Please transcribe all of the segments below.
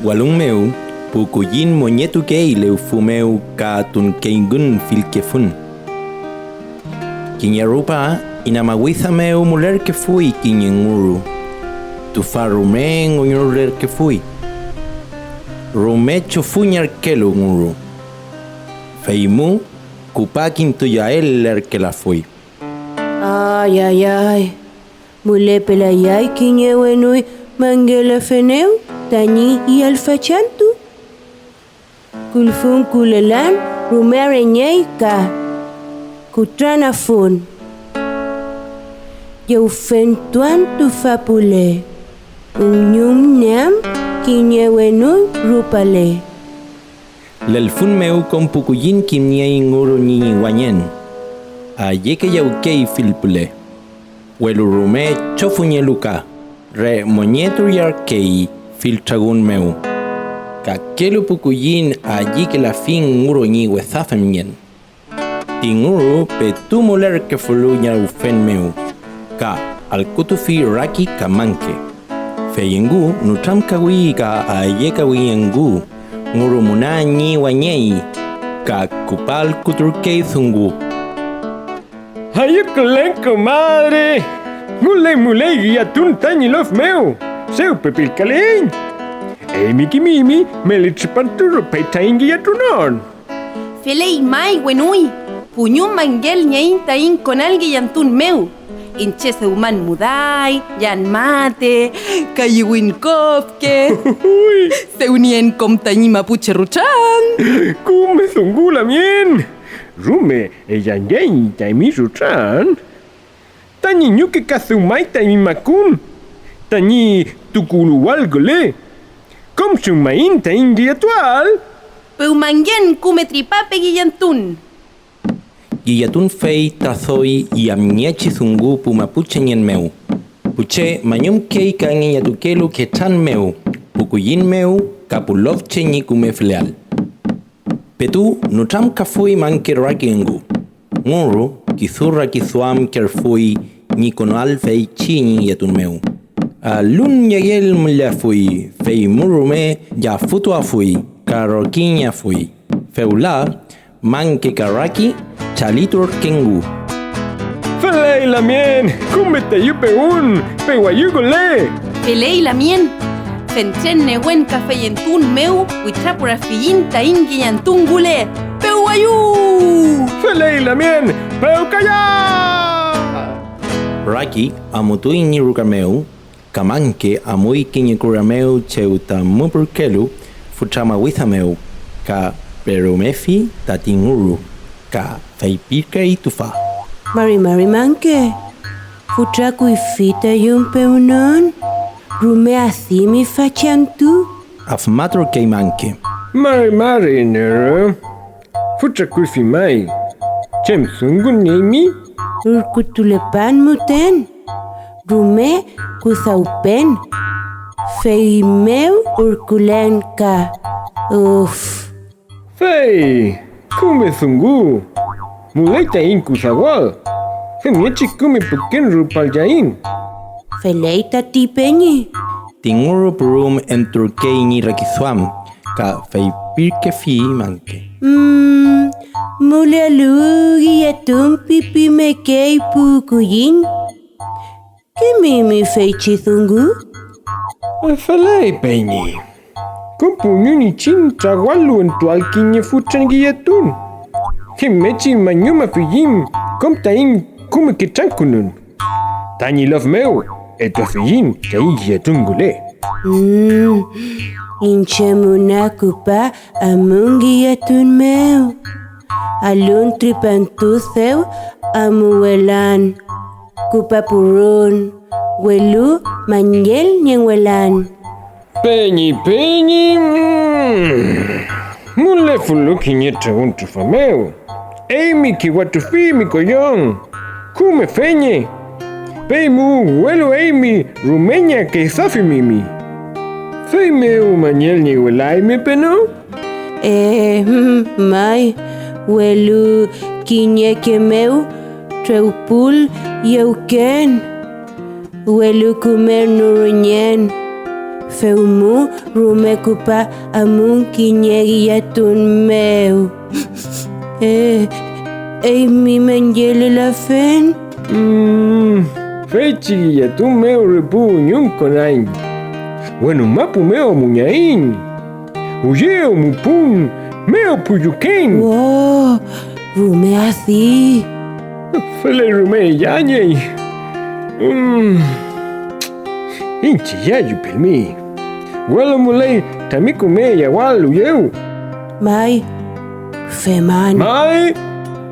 Walung meu, pukuyin moñetu kei leu fumeu ka tun keingun filkefun. Kinyarupa inamawitha meu muler que fui kinyenguru. Tu farumen unyuler que fui. Rumecho fuñar kelu nguru. Feimu kupakin tuyael que la fui. Ay. Mule pelayay kinyewenui mangela feneu tani y alfachantu. Kulfun kulelan rumereñay ka. Kutrana fun. Yaufentuan tu fapule. Unyum nyam kinyewenui rupale. Lelfun meu con pukuyin kimniay nguru ni wanyen. Ayeke yaukei filpule. Welurume chofuñeluka. Re moñetu yarkei filtragun meu. Kakelu pukuyin allí que la fin nguru ni wezafemien. Tinguru petu muler que fuluña ufen meu. Ka alkutufi raki ka Mañke. Feyengu nutram kawi ka ayeka wiyengu. Nguru muna ni wanyei. Ka kupal kuturkei zungu. Ayukulenko madre. Mule guiatun tañi lof meu. Seu pepil kalein. Miki mimi melichipanturo peitain guiatunon. Felei mai wenui. Puñum mangel ñain tain con algui yantun meu. Inchese uman mudai, yan mate, kayiwin kopke. Se unien com tañi mapuche ruchan. Kume zungula mien. Rume yan yain taimi ruchan. Tañi ñuke kazumai taimi makun. Tañi tukuluwal gole. Com sumain tain guiatual. Peu mangen kume tripape guillantun. Guillatun fei trazoi y amniechi zungu pumapuche nyen meu. Puche mañum kei kange yatukelu que chan meu. Pukuyin meu kapulovche ni kume fleal. Petu nutram kafui Mañke raki engu. Nguru kizurra kizuam kerfui ni konal fei chini yatun meu. Alun yagel mulla fui. Fei murume ya futua fui. Karokinya fui. Feula Mañke karaki chalitur kengu. Felei la mien. Kumete yupeun. Pewayugole. Felei la mien. Fenchen newen cafeyentun meu. Huitrapura fillin tain guillantun gule. Pewayu. Felei la mien. Peukaya. Raki amutui ni rukameu. Kamanke amui kinyekurameu cheuta mupurkelu. Futrama withameu. Ka perumefi tatinguru. Ka feipirka itufa. Mari Mañke. Futra kuifita yumpeunon. Rume asimi fachantu. Afmatro kei Mañke. Mari nero. Futra kuifi mai. Chem sungun nemi. Urkutulepan muten. Rume kusaupen. Feimeu urkulen ka. Uff. Fei. Kume zungu. Muleita in kusawal. Femiechi kume puken rupal jain. Feleita tipeñi. Tinguru purum enturkei ni rakisuam. Ka feipirke fi Mañke. Mule lugi yatun pipi mekei pukuyin. Kimimi feichizungu. Felei peñi. Kumpunyuni chin tragualu en tu alquiñe fuchan guillatun. Himechi mañuma fijim. Com tain kume kichankunun. Tañi love meu. Eto fijin tain guillatun gule. Inchemuna kupa amungi yatun meu. Alun tripantu seu amuelan. Kupa purun. Welu mangel nyenwelan. Peñi. Mule fulu kiñeta un trufameu. Emi kiwatufi mi koyon. Kume feñe. Peimu huelo Emi rumeña que safi mimi. Fei meu mañel ni huelai me peno. Mai. Welu kiñeke meu. Treupul yeuken. Welu kumer nuruñen. Feumu rume kupa amun kinyegi yatun meu. Ei mi manjele la fen? Fechi yatun meu repu nyum konain. Bueno mapu meu muñain. Uyeo mupun meu puyuken. Wow, rume así. Fele rume yañey. Inchi yayu pelmi. Wala mulay tamiku me yawalu yeu. Mai, feman. Mai,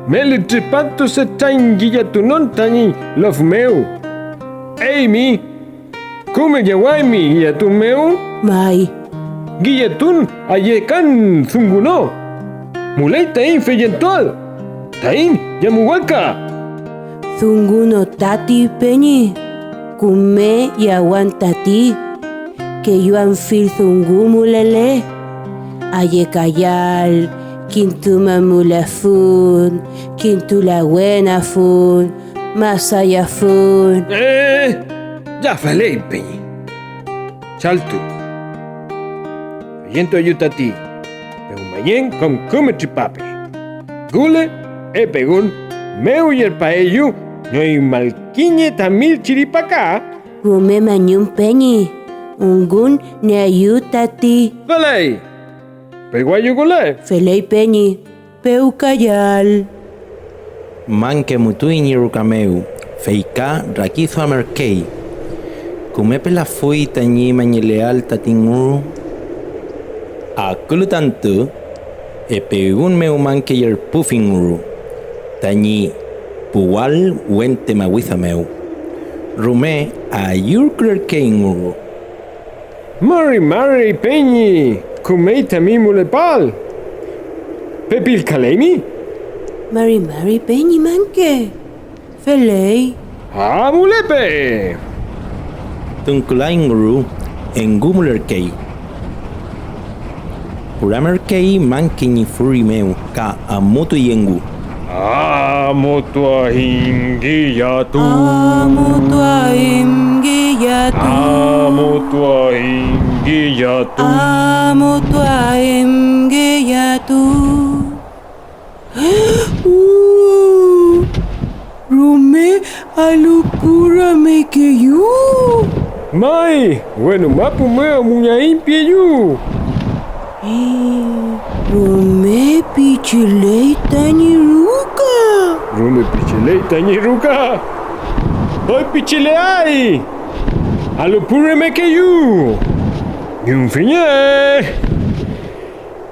mele tripato se tangi yatunon tani lof meu. Ei mi, come yawai mi yatun meu? Mai, Guillatun ayekan zunguno. Mulay tain feyentual. Tain yamuwaka. zunguno tati peñi. Kume yawan tati. Que yuan fil zungu mulele. Ayekayal. Kintuma mula fun. Kintula buena fun. Masaya fun. Ya falei peñi. Saltu. Yento ayutati. Pero mañen con come tripape. Gule, epegun, meu y el paellu, no hay malquiñe tamil chiripacá. Rume mañun peñi. Ungun ne ayutati. Falei. Peguayo gule. Felei peñi. Peucayal. Mañke mutuini rukameu. Feika rakizo amerkei. Kumepe la fui tañi mañileal tatinguru. Akulu tantu. Epegun meu manke yer pufinguru. Tañi puwal wente mawiza meu. Rume ayurkur keinguru. Mari peñi. Kumei tamim mulepal. Pepil kalemi. Mari peñi manque. Felei. Mulepe. Tunkulainguru engumulerkei. Puramerkei manke ni furi meu ka amutu yengu. Motua hingiyatu. Mutua imgiyatu. Motua hingiyatu. Mutua imgiyatu. Rume alupura me que you. Mai, bueno mapu meu muñain pieyu. Rume pichilei tani ruka. Rume pichilei tani ruka. Hoy pichileai. Alupure me que you. Yun fiñe.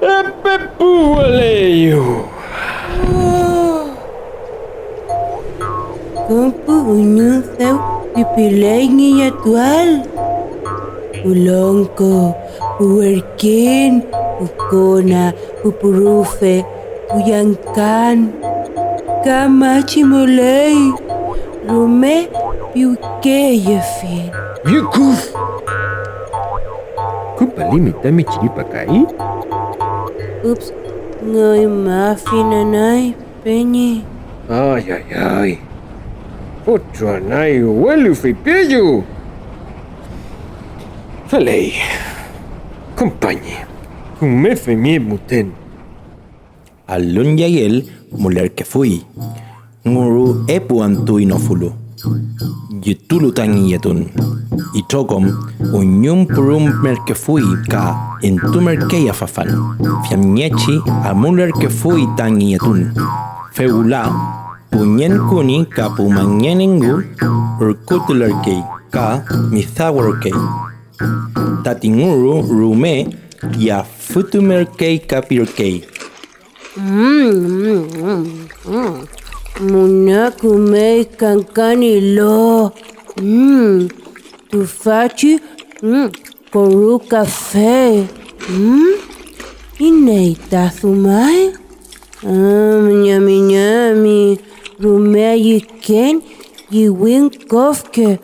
Epepu aleyu. Campo unyu seu pipilei ngi atual. Ulonko, uerkin, ukona, upurufe, uyankan. Kamachi molei. Rume piuke yefin. Yukuf. Kupalimi tami chiripakai. Ups, ngoy mafinanay, peñi. Ay. Otro anay huelu fipillo. Falei. Compañe. Me femie muten. Alun yayel muler que fui. Nguru epu antu inofulu. Yitulu tangi yatun. Itokom unyum purum merke fui ka entu merke afafan. Fiamniechi amuler que fui tangi yatun. Feula punyen kuni ka pumanyenengu urkutulerkei ka mithaworkei. Tatinguru rume ya futumerkei kapirkei. Munakumei kankani lo. Tufachi koru café. Ineitazumai. Nyami. Rumea yiken yiwin kofke.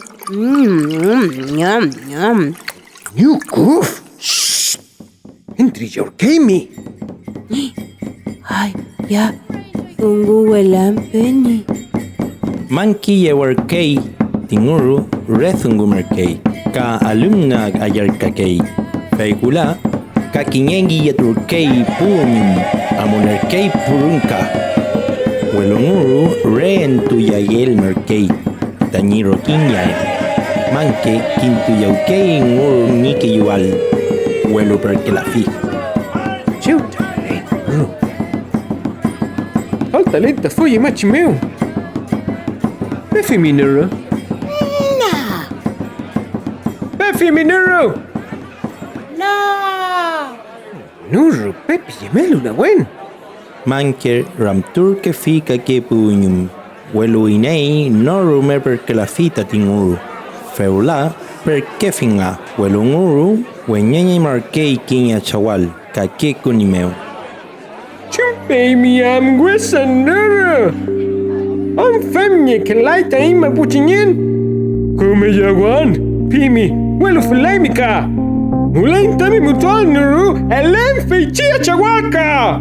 Nyam. Yukuf. Shh. Entri yorkemi. Ay, ya. Tungu welan penny. Manki yewerkei Tinguru rezungu merkei, ka alumna ayarkakei. Feikula, ka kinyengi yaturkei punyum, amonerkei purunka. Welonguru reentuyayel merkei, tañiro kinyay. Mañke kintuyaukei nguru nike yual, huelo perkelafi. Chuta, falta lenta foi machi meu. Pefi minero. Pefi minero. Nurro, Pepi, llamelo una buen. Mañke ramtur ke fika ke punyum, huelo inei no rume perkelafita tinguru. Feula perkefinga, huelo nguru, wenyenye markei kinya chawal, ka ke kunimeu. Chumpei mi amguesa nurro. Am femnie que laita ima puchinyen. Come yaguan, pimi, huelo fulaimika. Mulain tami mutual nuru, elen feichia chawaka.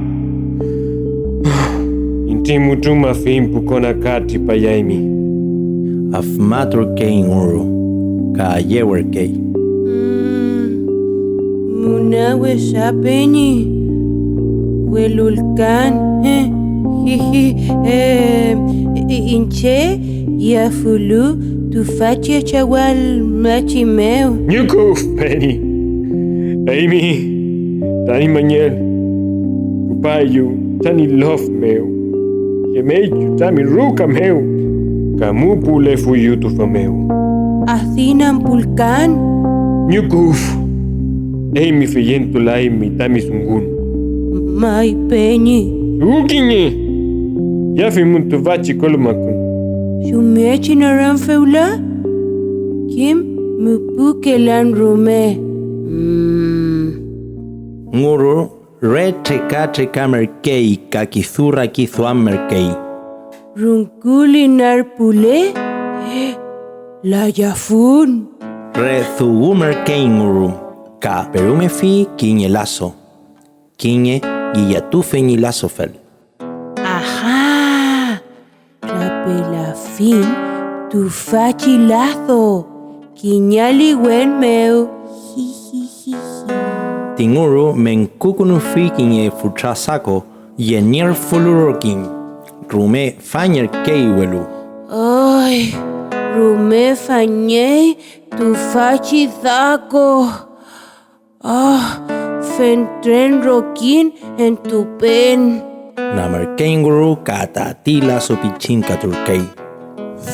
Inti mutuma fimpu kona kati payaimi. Afmatur kei nguru, ka yewer kei. Munawe sapeni. Welulkan. Inche ya fulu tu facia chawal machi meu. Nyukuf, Penny. Amy, tani Mañel. Kupayu, tani love meu. Yemeju, tani ruka meu. Kamupu le fuyu tu fameu. Asinan pulkan. Nyukuf. Amy feyentu laimi tami sungun. Mai penyi. Ukinye. Yafi muntu vachi kolumakun. Shumechi naran feula. Kim mupukelan rume. Nguru re treka merkei, ka kithura kithuam merkei. Runkulinar pule. La yafun. Re thugu merkei nguru, ka perume fi kinye lazo. Kinye giyatufe ni lazo fel. Ajá. Rapelafin tu fachi lazo. Kinyali wen meu. Tinguru menkukunu fi kinye futrasako, yenir fulurokin. Rume fanyer kei welu. Ay, rume fañei tu fachi daco. Fentren rokin en tu pen. Na merkei nguru ka tatila so pichin katurkei.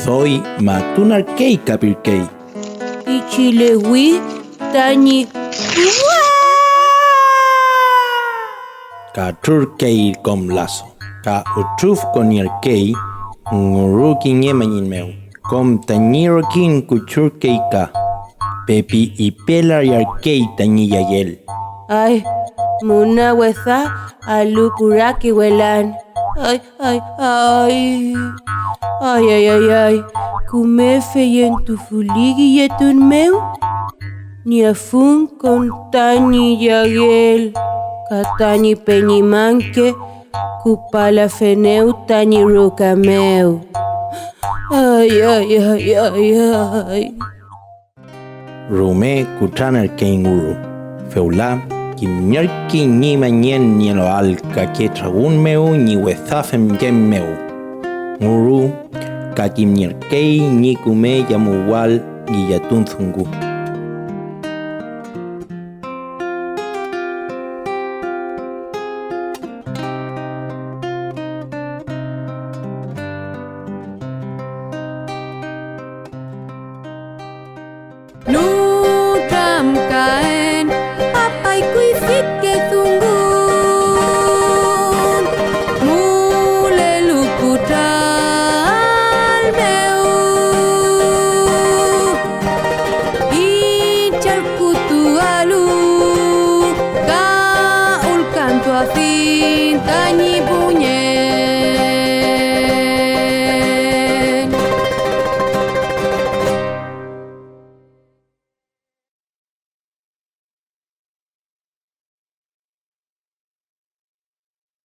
Zoi matunar kei kapirkei. Ichilewi tañi. Ka turkei kom lazo. Ka utruf konierkei, nguru kinye mañin meu. Kom tañiro kin kuchurkei ka. Pepi y pelar yarkei tañi yayel. Ay, muna weza alukuraki welan. Ay, ay, ay. Ay, ay, ay, ay. Kumefe yen tu fuligi yetun meu. Ni afun con tañi yagel. Katani peñi manke. Kupala feneu tañi rukameu. Ay, ay, ay, ay, ay. Rume kutraner kei nguru. Feula, kimnyarki ni mañen ni lo alka que tragun meu ni wezafem yen meu. Nguru, ka kimnyarkei ni kume yamuwal ni yatun zungu. Nukam kaen, papai kuisik ke tunggun. Mule luputal meu. Ichar kutu alu, kaul kanto afin tani